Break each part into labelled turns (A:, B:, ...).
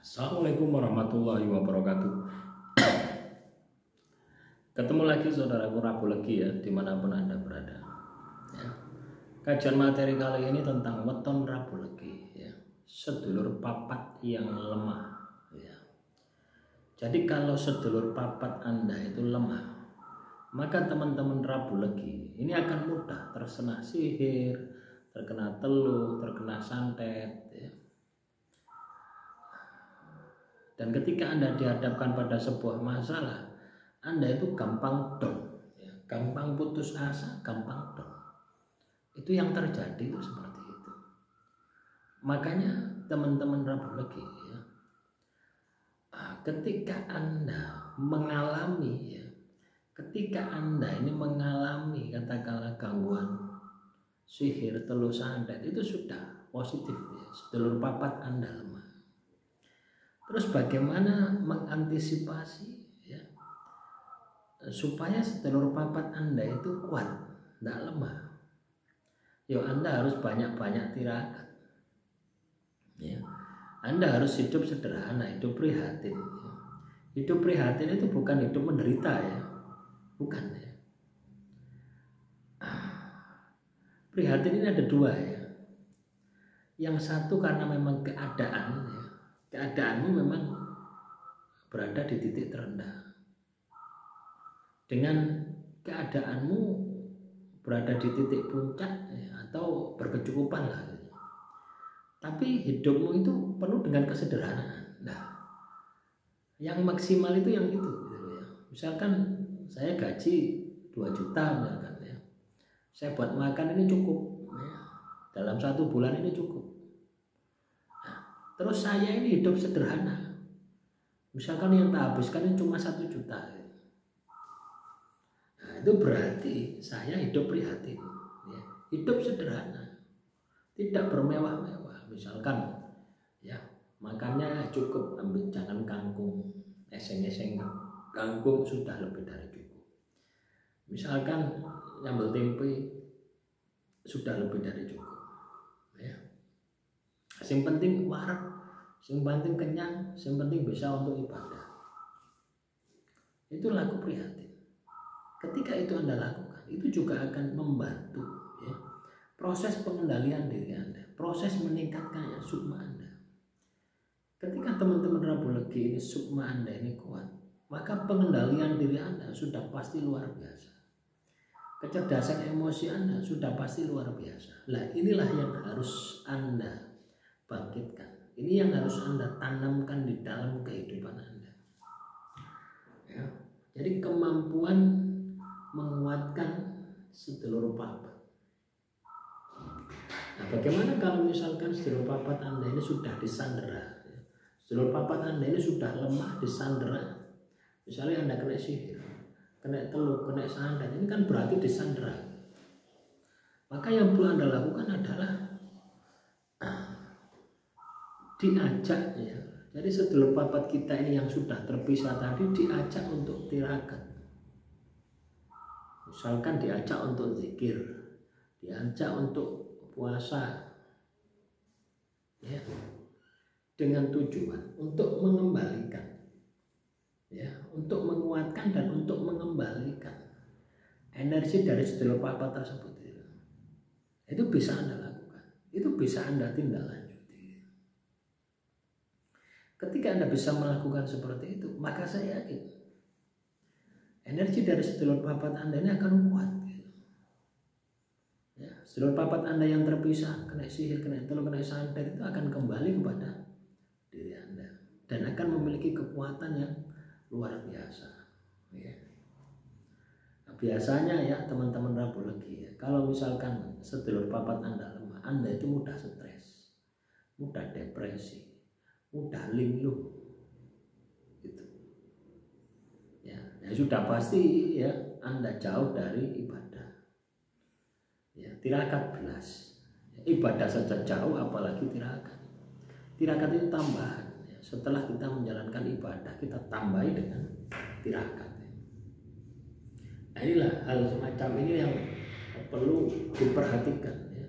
A: Assalamualaikum warahmatullahi wabarakatuh. Ketemu lagi saudaraku Rabu Legi ya, dimanapun Anda berada ya. Kajian materi kali ini tentang weton Rabu Legi ya, sedulur papat yang lemah ya. Jadi kalau sedulur papat Anda itu lemah, maka teman-teman Rabu Legi ini akan mudah terkena sihir, terkena teluh, terkena santet ya. Dan ketika Anda dihadapkan pada sebuah masalah, Anda itu gampang down, ya, gampang putus asa, gampang down. Itu yang terjadi itu seperti itu. Makanya teman-teman Rabu Legi ya, ketika Anda mengalami ya, ketika Anda ini mengalami katakanlah gangguan sihir, teluh, santet, itu sudah positif ya, sedulur papat Anda lemah. Terus bagaimana mengantisipasi ya, supaya sedulur papat Anda itu kuat, tidak lemah? Yo, Anda harus banyak-banyak tirakat. Ya. Anda harus hidup sederhana, hidup prihatin. Ya. Hidup prihatin itu bukan hidup menderita ya, bukan ya. Prihatin ini ada dua ya. Yang satu karena memang keadaan ya. Keadaanmu memang berada di titik terendah. Dengan keadaanmu berada di titik puncak ya, atau berkecukupan lah. Tapi hidupmu itu penuh dengan kesederhanaan. Nah, yang maksimal itu yang itu gitu ya. Misalkan saya gaji 2 juta misalkan ya. Saya buat makan ini cukup ya. Dalam 1 bulan ini cukup. Terus saya ini hidup sederhana. Misalkan yang tak habiskan ini cuma 1 juta. Nah, itu berarti saya hidup prihatin. Ya. Hidup sederhana. Tidak bermewah-mewah. Misalkan ya makannya cukup, ambil jangan kangkung. Eseng-eseng kangkung sudah lebih dari cukup. Misalkan nyambel tempe sudah lebih dari cukup. Yang penting warak, yang penting kenyang, yang penting bisa untuk ibadah. Itu laku prihatin. Ketika itu Anda lakukan, itu juga akan membantu ya, proses pengendalian diri Anda, proses meningkatkannya sukma Anda. Ketika teman-teman Rabu Legi ini sukma Anda ini kuat, maka pengendalian diri Anda sudah pasti luar biasa. Kecerdasan emosi Anda sudah pasti luar biasa. Nah, inilah yang harus Anda bangkitkan. Ini yang harus Anda tanamkan di dalam kehidupan Anda. Ya. Jadi kemampuan menguatkan sedulur papat. Nah, bagaimana kalau misalkan sedulur papat Anda ini sudah disandera? Sedulur papat Anda ini sudah lemah, disandera. Misalnya Anda kena sihir, kena teluh, kena santet, ini kan berarti disandera. Maka yang perlu Anda lakukan adalah diajak ya. Jadi sedulur papat kita ini yang sudah terpisah tadi diajak untuk tirakat. Misalkan diajak untuk zikir, diajak untuk puasa ya, dengan tujuan untuk mengembalikan ya, untuk menguatkan dan untuk mengembalikan energi dari sedulur papat tersebut ya. Itu bisa Anda lakukan, itu bisa Anda tindak lanjut. Ketika Anda bisa melakukan seperti itu, maka saya yakin energi dari sedulur papat Anda ini akan kuat. Gitu. Ya, sedulur papat Anda yang terpisah, kena sihir, kena teluh, kena santet itu akan kembali kepada diri Anda dan akan memiliki kekuatan yang luar biasa. Ya. Nah, biasanya ya teman-teman Rabu Legi ya, kalau misalkan sedulur papat Anda lemah, Anda itu mudah stres, mudah depresi, mudah linglung gitu ya, ya sudah pasti ya Anda jauh dari ibadah ya, tirakat belas ya, ibadah saja jauh apalagi tirakat. Tirakat itu tambahan ya. Setelah kita menjalankan ibadah kita tambahi dengan tirakat ya. Nah, inilah hal semacam ini yang perlu diperhatikan ya,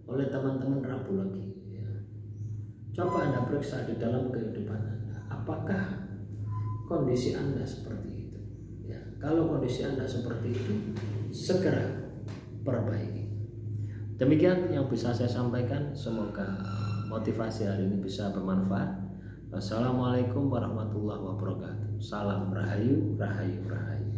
A: oleh teman-teman Rabu Legi ya. Coba Anda periksa di dalam kehidupan Anda, apakah kondisi Anda seperti itu? Ya, kalau kondisi Anda seperti itu, segera perbaiki. Demikian yang bisa saya sampaikan. Semoga motivasi hari ini bisa bermanfaat. Wassalamualaikum warahmatullahi wabarakatuh. Salam rahayu, rahayu, rahayu.